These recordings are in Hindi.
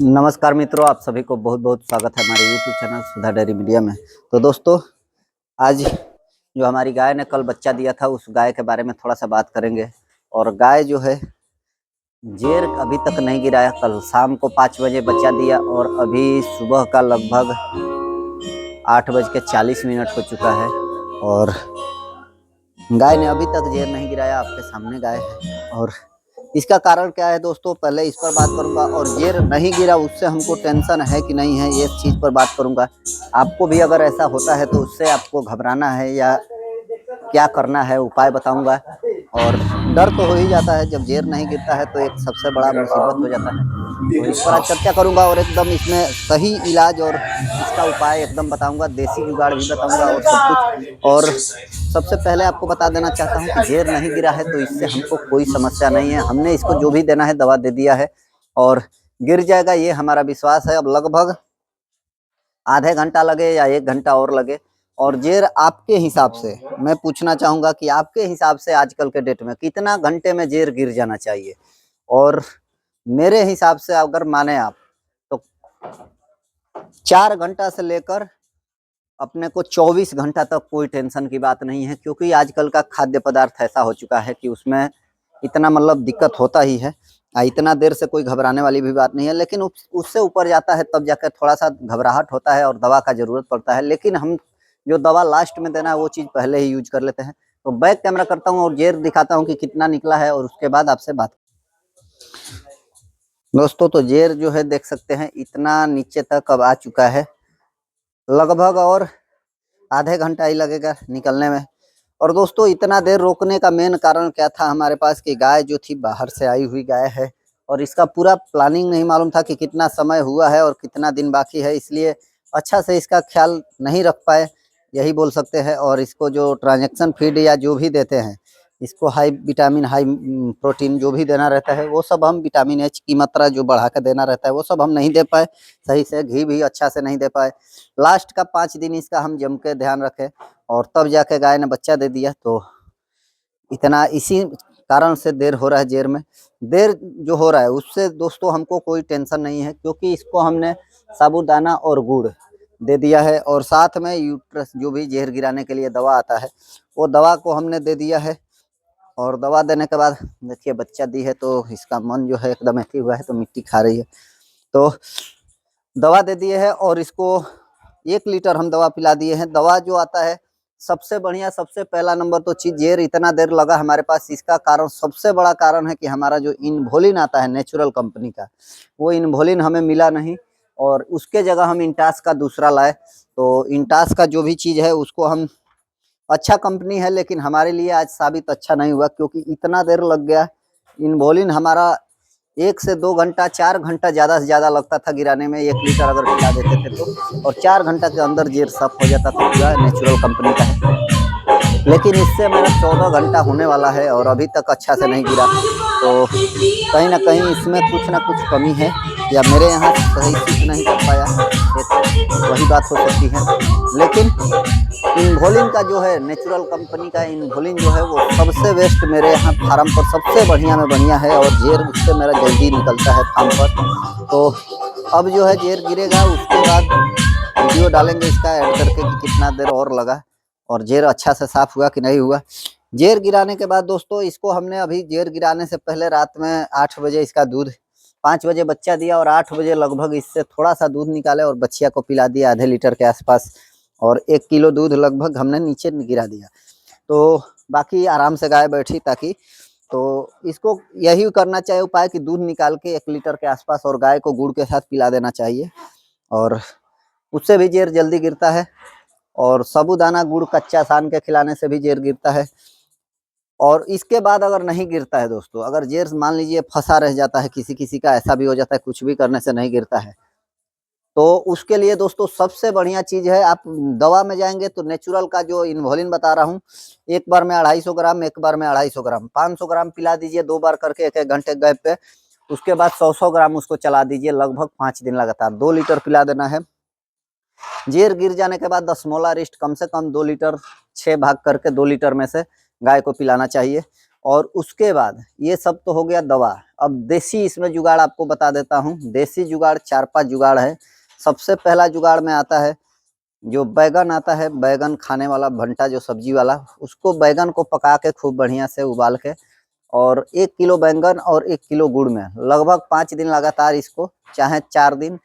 नमस्कार मित्रों, आप सभी को बहुत बहुत स्वागत है हमारे यूट्यूब चैनल सुधा डेयरी मीडिया में। तो दोस्तों, आज जो हमारी गाय ने कल बच्चा दिया था उस गाय के बारे में थोड़ा सा बात करेंगे। और गाय जो है जेर अभी तक नहीं गिराया। कल शाम को 5 बजे बच्चा दिया और अभी सुबह का लगभग 8:40 हो चुका है और गाय ने अभी तक जेर नहीं गिराया। आपके सामने गाय है और इसका कारण क्या है दोस्तों, पहले इस पर बात करूंगा। और जेर नहीं गिरा उससे हमको टेंशन है कि नहीं है, ये चीज़ पर बात करूंगा। आपको भी अगर ऐसा होता है तो उससे आपको घबराना है या क्या करना है, उपाय बताऊंगा। और डर तो हो ही जाता है, जब जेर नहीं गिरता है तो एक सबसे बड़ा मुसीबत हो जाता है। तो इस पर आज चर्चा करूंगा और एकदम इसमें सही इलाज और इसका उपाय एकदम बताऊंगा, देसी जुगाड़ भी बताऊंगा और सब कुछ। और सबसे पहले आपको बता देना चाहता हूं कि जेर नहीं गिरा है तो इससे हमको कोई समस्या नहीं है। हमने इसको जो भी देना है दवा दे दिया है और गिर जाएगा, ये हमारा विश्वास है। अब लगभग आधे घंटा लगे या 1 घंटा और लगे। और जेर आपके हिसाब से मैं पूछना चाहूंगा कि आपके हिसाब से आजकल के डेट में कितना घंटे में जेर गिर जाना चाहिए। और मेरे हिसाब से अगर माने आप तो 4 घंटा से लेकर अपने को 24 घंटा तक कोई टेंशन की बात नहीं है, क्योंकि आजकल का खाद्य पदार्थ ऐसा हो चुका है कि उसमें इतना मतलब दिक्कत होता ही है। इतना देर से कोई घबराने वाली भी बात नहीं है, लेकिन उससे ऊपर जाता है तब जाकर थोड़ा सा घबराहट होता है और दवा का जरूरत पड़ता है। लेकिन हम जो दवा लास्ट में देना है वो चीज़ पहले ही यूज कर लेते हैं। तो बैक कैमरा करता हूँ और जेर दिखाता हूँ कि कितना निकला है और उसके बाद आपसे बात। दोस्तों, तो जेर जो है देख सकते हैं इतना नीचे तक अब आ चुका है, लगभग और आधे घंटा ही लगेगा निकलने में। और दोस्तों, इतना देर रोकने का मेन कारण क्या था हमारे पास कि गाय जो थी बाहर से आई हुई गाय है और इसका पूरा प्लानिंग नहीं मालूम था कि कितना समय हुआ है और कितना दिन बाकी है, इसलिए अच्छा से इसका ख्याल नहीं रख पाए, यही बोल सकते हैं। और इसको जो ट्रांजैक्शन फीड या जो भी देते हैं, इसको हाई विटामिन हाई प्रोटीन जो भी देना रहता है वो सब हम विटामिन एच की मात्रा जो बढ़ा कर देना रहता है वो सब हम नहीं दे पाए सही से। घी भी अच्छा से नहीं दे पाए। लास्ट का 5 दिन इसका हम जम के ध्यान रखे और तब जाके गाय ने बच्चा दे दिया। तो इतना इसी कारण से देर हो रहा है। जेर में देर जो हो रहा है उससे दोस्तों हमको कोई टेंशन नहीं है, क्योंकि इसको हमने साबूदाना और गुड़ दे दिया है और साथ में यूट्रस जो भी जेर गिराने के लिए दवा आता है वो दवा को हमने दे दिया है। और दवा देने के बाद देखिए बच्चा दी है तो इसका मन जो है एकदम ऐठी हुआ है, तो मिट्टी खा रही है। तो दवा दे दिए है और इसको 1 लीटर हम दवा पिला दिए हैं। दवा जो आता है सबसे बढ़िया, सबसे पहला नंबर तो चीज जेर इतना देर लगा हमारे पास, इसका कारण सबसे बड़ा कारण है कि हमारा जो इनवोलिन आता है नेचुरल कंपनी का, वो इनवोलिन हमें मिला नहीं और उसके जगह हम इंटास का दूसरा लाए। तो इंटास का जो भी चीज है उसको हम, अच्छा कंपनी है लेकिन हमारे लिए आज साबित अच्छा नहीं हुआ, क्योंकि इतना देर लग गया। इनवोलिन हमारा 1 से 2 घंटा 4 घंटा ज़्यादा से ज़्यादा लगता था गिराने में, 1 लीटर अगर पिला देते थे तो। और 4 घंटा के अंदर जेर साफ हो जाता था, पूरा नेचुरल कंपनी का है। लेकिन इससे मेरा 14 घंटा होने वाला है और अभी तक अच्छा से नहीं गिरा। तो कहीं ना कहीं इसमें कुछ ना कुछ कमी है या मेरे यहाँ सही सूट नहीं कर पाया, वही बात हो सकती है। लेकिन इनवोलिन का जो है नेचुरल कंपनी का इनवोलिन जो है वो सबसे बेस्ट मेरे यहाँ फार्म पर सबसे बढ़िया में बढ़िया है और जेर उससे मेरा जल्दी निकलता है फार्म पर। तो अब जो है जेर गिरेगा उसके बाद वीडियो डालेंगे इसका ऐड करके कि कितना देर और लगा और जेर अच्छा से साफ हुआ कि नहीं हुआ। जेर गिराने के बाद दोस्तों, इसको हमने अभी जेर गिराने से पहले रात में 8 बजे इसका दूध, 5 बजे बच्चा दिया और 8 बजे लगभग इससे थोड़ा सा दूध निकाले और बच्चिया को पिला दिया आधे लीटर के आसपास। और 1 किलो दूध लगभग हमने नीचे गिरा दिया। तो बाकी आराम से गाय बैठी, ताकि तो इसको यही करना चाहिए उपाय कि दूध निकाल के 1 लीटर के आसपास और गाय को गुड़ के साथ पिला देना चाहिए और उससे भी जेर जल्दी गिरता है। और साबूदाना गुड़ कच्चा सान के खिलाने से भी जेर गिरता है। और इसके बाद अगर नहीं गिरता है दोस्तों, अगर जेर मान लीजिए फंसा रह जाता है, किसी किसी का ऐसा भी हो जाता है कुछ भी करने से नहीं गिरता है, तो उसके लिए दोस्तों सबसे बढ़िया चीज है, आप दवा में जाएंगे तो नेचुरल का जो इनवोलिन बता रहा हूँ, एक बार में 250 ग्राम, एक बार में 250 ग्राम, 500 ग्राम पिला दीजिए 2 बार करके 1-1 घंटे गैप पे। उसके बाद 100-100 ग्राम उसको चला दीजिए लगभग 5 दिन लगातार, 2 लीटर पिला देना है। जेर गिर जाने के बाद दशमोला रिस्ट कम से कम 2 लीटर 6 भाग करके 2 लीटर में से गाय को पिलाना चाहिए। और उसके बाद ये सब तो हो गया दवा। अब देसी इसमें जुगाड़ आपको बता देता हूँ। देसी जुगाड़ 4-5 जुगाड़ है। सबसे पहला जुगाड़ में आता है जो बैगन आता है, बैगन खाने वाला भंटा जो सब्जी वाला, उसको बैगन को पका के खूब बढ़िया से उबाल के, और 1 किलो बैंगन और 1 किलो गुड़ में लगभग 5 दिन लगातार इसको, चाहे 4 दिन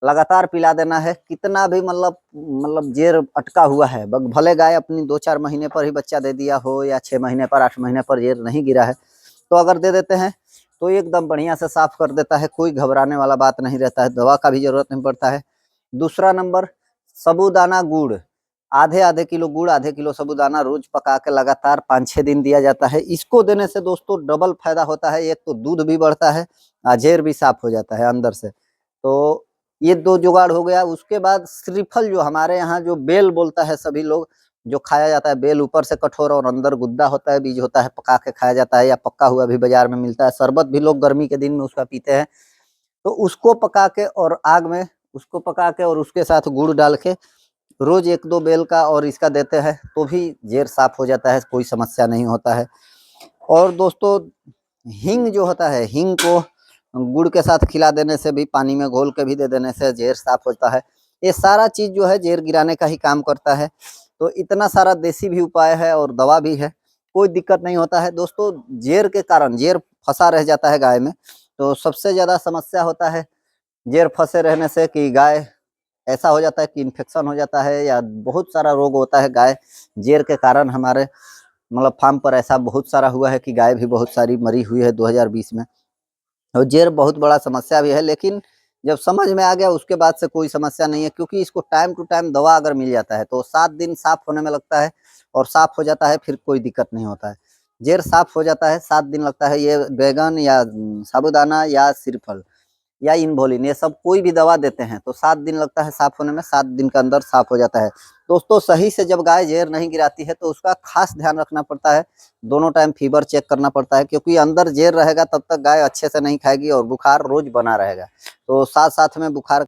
लगातार पिला देना है। कितना भी मतलब जेर अटका हुआ है, भले गाय अपनी 2-4 महीने पर ही बच्चा दे दिया हो या 6 महीने पर, 8 महीने पर जेर नहीं गिरा है, तो अगर दे देते हैं तो एकदम बढ़िया से साफ कर देता है। कोई घबराने वाला बात नहीं रहता है, दवा का भी जरूरत नहीं पड़ता है। दूसरा नंबर, साबूदाना गुड़, आधे किलो गुड़, आधे किलो साबूदाना रोज पका के लगातार 5-6 दिन दिया जाता है। इसको देने से दोस्तों डबल फायदा होता है। एक तो दूध भी बढ़ता है, जेर भी साफ हो जाता है अंदर से। तो ये 2 जुगाड़ हो गया। उसके बाद श्रीफल, जो हमारे यहाँ जो बेल बोलता है सभी लोग, जो खाया जाता है बेल, ऊपर से कठोर और अंदर गुद्दा होता है, बीज होता है, पका के खाया जाता है, या पक्का हुआ भी बाजार में मिलता है। शरबत भी लोग गर्मी के दिन में उसका पीते हैं। तो उसको पका के और आग में उसको पका के और उसके साथ गुड़ डाल के रोज 1-2 बेल का और इसका देते हैं, तो भी जेर साफ हो जाता है, कोई समस्या नहीं होता है। और दोस्तों हींग जो होता है, हींग को गुड़ के साथ खिला देने से भी, पानी में घोल के भी दे देने से जेर साफ होता है। ये सारा चीज जो है जेर गिराने का ही काम करता है। तो इतना सारा देसी भी उपाय है और दवा भी है, कोई दिक्कत नहीं होता है। दोस्तों जेर के कारण जेर फंसा रह जाता है गाय में, तो सबसे ज्यादा समस्या होता है जेर फंसे रहने से कि गाय, ऐसा हो जाता है कि इन्फेक्शन हो जाता है या बहुत सारा रोग होता है गाय जेर के कारण। हमारे मतलब फार्म पर ऐसा बहुत सारा हुआ है कि गाय भी बहुत सारी मरी हुई है 2020 में। और जेर बहुत बड़ा समस्या भी है, लेकिन जब समझ में आ गया उसके बाद से कोई समस्या नहीं है, क्योंकि इसको टाइम टू टाइम दवा अगर मिल जाता है तो 7 दिन साफ होने में लगता है और साफ हो जाता है, फिर कोई दिक्कत नहीं होता है। जेर साफ हो जाता है, 7 दिन लगता है। ये बैगन या साबूदाना या श्रीफल या इनबोलिन, ये सब कोई भी दवा देते हैं तो 7 दिन लगता है साफ होने में, 7 दिन के अंदर साफ हो जाता है। दोस्तों सही से जब गाय जेर नहीं गिराती है तो उसका खास ध्यान रखना पड़ता है। दोनों टाइम फीवर चेक करना पड़ता है, क्योंकि अंदर जेर रहेगा तब तक गाय अच्छे से नहीं खाएगी और बुखार रोज बना रहेगा। तो साथ साथ में बुखार